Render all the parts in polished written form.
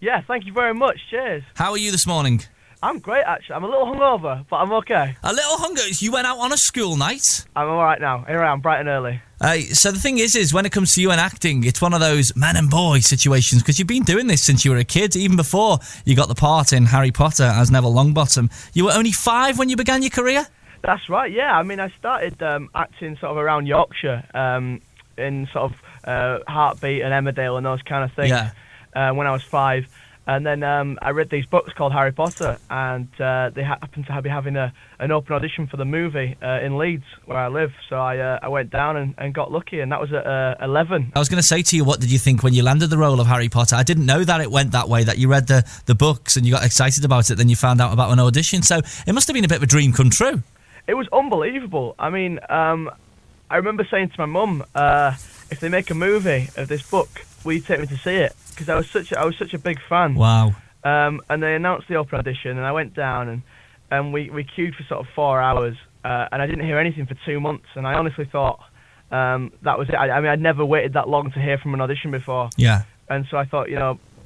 Yeah, thank you very much. Cheers. How are you this morning? I'm great, actually. I'm a little hungover, but I'm okay. A little hungover? You went out on a school night? I'm all right now. Here I am, bright and early. So the thing is when it comes to you and acting, it's one of those man and boy situations, because you've been doing this since you were a kid, even before you got the part in Harry Potter as Neville Longbottom. You were only 5 when you began your career? That's right, yeah. I mean, I started acting sort of around Yorkshire, in sort of Heartbeat and Emmerdale and those kind of things, when I was 5. And then I read these books called Harry Potter, and they happened to be having an open audition for the movie in Leeds, where I live. So I went down and got lucky, and that was at 11. I was going to say to you, what did you think when you landed the role of Harry Potter? I didn't know that it went that way, that you read the books and you got excited about it, then you found out about an audition. So it must have been a bit of a dream come true. It was unbelievable. I mean, I remember saying to my mum, if they make a movie of this book, will you take me to see it? Because I was such a big fan. Wow. And they announced the open audition, and I went down, and we queued for sort of 4 hours, and I didn't hear anything for 2 months, and I honestly thought that was it. I mean, I'd never waited that long to hear from an audition before. Yeah. And so I thought,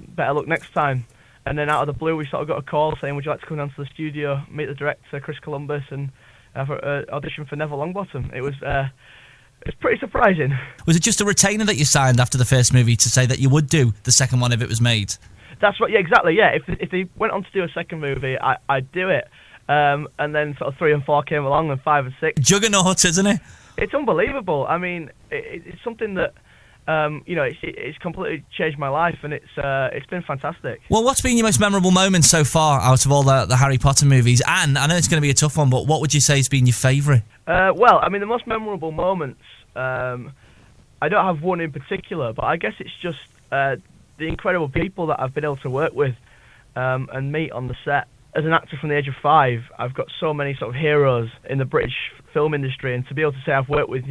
better luck next time. And then out of the blue, we sort of got a call saying, would you like to come down to the studio, meet the director, Chris Columbus, and audition for Neville Longbottom? It was... It's pretty surprising. Was it just a retainer that you signed after the first movie to say that you would do the second one if it was made? That's right, yeah, exactly, yeah. If they went on to do a second movie, I'd do it. And then sort of 3 and 4 came along, and 5 and 6. Juggernaut, isn't it? It's unbelievable. I mean, it's something that, it's completely changed my life, and it's been fantastic. Well, what's been your most memorable moment so far out of all the Harry Potter movies? And I know it's going to be a tough one, but what would you say has been your favourite? Well, I mean, the most memorable moments, I don't have one in particular, but I guess it's just the incredible people that I've been able to work with and meet on the set. As an actor from the age of 5, I've got so many sort of heroes in the British film industry, and to be able to say I've worked with,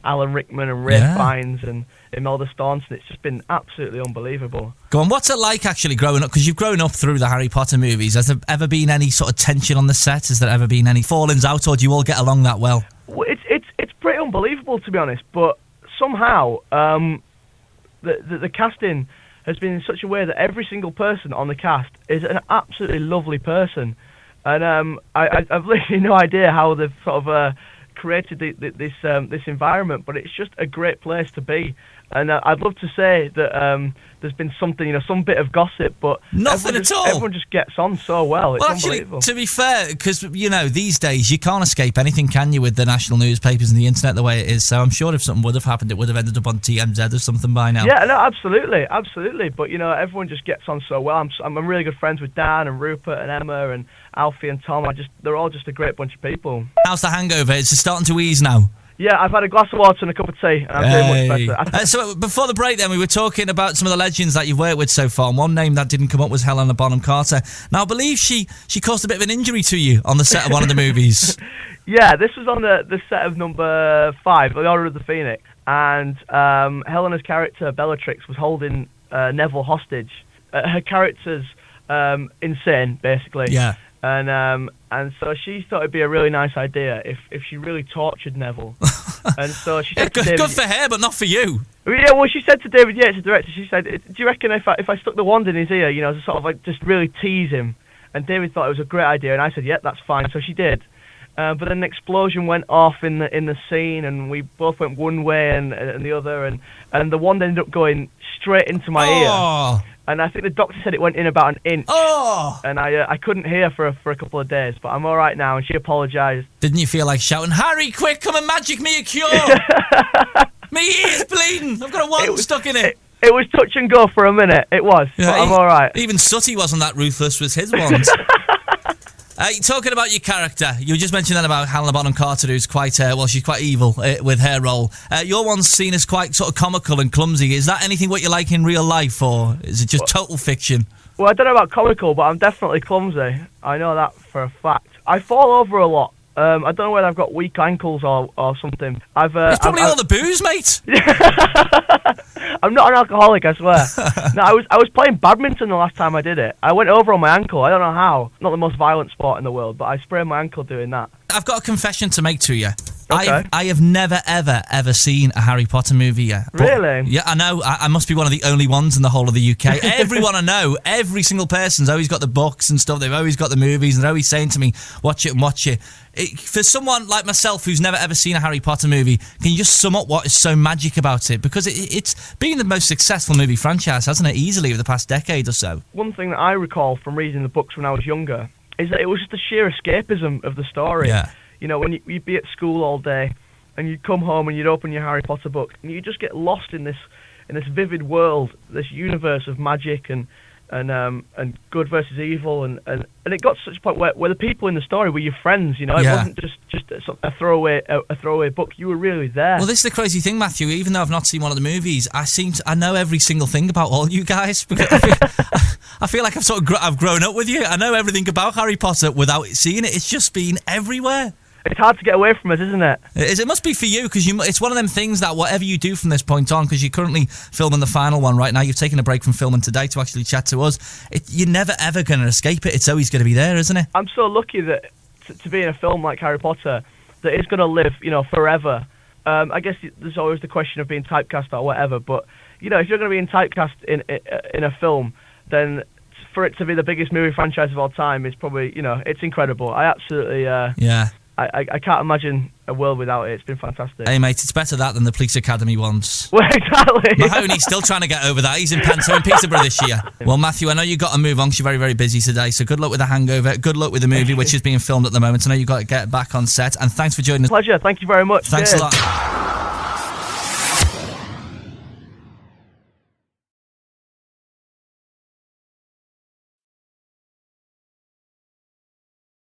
Alan Rickman and Ray Fiennes and Imelda Staunton, it's just been absolutely unbelievable. Go on, what's it like actually growing up? Because you've grown up through the Harry Potter movies. Has there ever been any sort of tension on the set? Has there ever been any fallings out, or do you all get along that well? Well, it's pretty unbelievable, to be honest, but somehow the casting has been in such a way that every single person on the cast is an absolutely lovely person, and I've literally no idea how they've sort of created this environment, but it's just a great place to be. And I'd love to say that there's been something, some bit of gossip, but nothing at all. Everyone just gets on so well. It's unbelievable. Actually, to be fair, because these days you can't escape anything, can you, with the national newspapers and the internet the way it is? So I'm sure if something would have happened, it would have ended up on TMZ or something by now. Yeah, no, absolutely. But everyone just gets on so well. I'm really good friends with Dan and Rupert and Emma and Alfie and Tom. They're all just a great bunch of people. How's the hangover? Is it starting to ease now? Yeah, I've had a glass of water and a cup of tea, and I'm doing much better. So before the break then, we were talking about some of the legends that you've worked with so far, and one name that didn't come up was Helena Bonham Carter. Now, I believe she caused a bit of an injury to you on the set of one of the movies. Yeah, this was on the set of number 5, The Order of the Phoenix, and Helena's character, Bellatrix, was holding Neville hostage. Her character's insane, basically. Yeah. And so she thought it'd be a really nice idea if she really tortured Neville. And so she said to David, good for her, but not for you. Yeah, well, she said to David Yates, the director, she said, do you reckon if I stuck the wand in his ear, to sort of like just really tease him? And David thought it was a great idea, and I said, yeah, that's fine. So she did. But then an explosion went off in the scene, and we both went one way and the other, and the wand ended up going straight into my ear. And I think the doctor said it went in about an inch. Oh! And I couldn't hear for a couple of days, but I'm all right now, and she apologised. Didn't you feel like shouting, Harry, quick, come and magic me a cure? Me ear's bleeding. I've got a wand stuck in it. It was touch and go for a minute. It was, but I'm all right. Even Sooty wasn't that ruthless with his wand. Talking about your character, you just mentioned then about Helena Bonham Carter, who's quite, she's quite evil with her role. Your one's seen as quite sort of comical and clumsy. Is that anything what you like in real life, or is it just total fiction? Well, I don't know about comical, but I'm definitely clumsy. I know that for a fact. I fall over a lot. I don't know whether I've got weak ankles or something. It's probably all the booze, mate. I'm not an alcoholic, I swear. No, I was playing badminton the last time I did it. I went over on my ankle. I don't know how. Not the most violent sport in the world, but I sprained my ankle doing that. I've got a confession to make to you. Okay. I have never, ever seen a Harry Potter movie yet. Really? Yeah, I know. I must be one of the only ones in the whole of the UK. Everyone I know, every single person's always got the books and stuff. They've always got the movies, and they're always saying to me, watch it and watch it. For someone like myself who's never ever seen a Harry Potter movie, can you just sum up what is so magic about it? Because it's been the most successful movie franchise, hasn't it, easily over the past decade or so? One thing that I recall from reading the books when I was younger is that it was just the sheer escapism of the story. Yeah. You know, when you'd be at school all day and you'd come home and you'd open your Harry Potter book and you'd just get lost in this vivid world, this universe of magic and good versus evil, and it got to such a point where the people in the story were your friends. You know, it wasn't just a throwaway book. You were really there. Well, this is the crazy thing, Matthew. Even though I've not seen one of the movies, I know every single thing about all you guys. Because I feel like I've grown up with you. I know everything about Harry Potter without seeing it. It's just been everywhere. It's hard to get away from it, isn't it? It must be for you, because it's one of them things that whatever you do from this point on, because you're currently filming the final one right now, you've taken a break from filming today to actually chat to us, you're never ever going to escape it. It's always going to be there, isn't it? I'm so lucky that to be in a film like Harry Potter that is going to live, forever. I guess there's always the question of being typecast or whatever, but, if you're going to be typecast in a film, then for it to be the biggest movie franchise of all time is probably, it's incredible. I absolutely... I can't imagine a world without it. It's been fantastic. Hey, mate, it's better that than the Police Academy ones. Well, exactly. Mahoney's still trying to get over that. He's in Panto in Peterborough this year. Well, Matthew, I know you've got to move on because you're very, very busy today, so good luck with The Hangover. Good luck with the movie, which is being filmed at the moment. I know you've got to get back on set, and thanks for joining us. Pleasure. Thank you very much. Thanks a lot.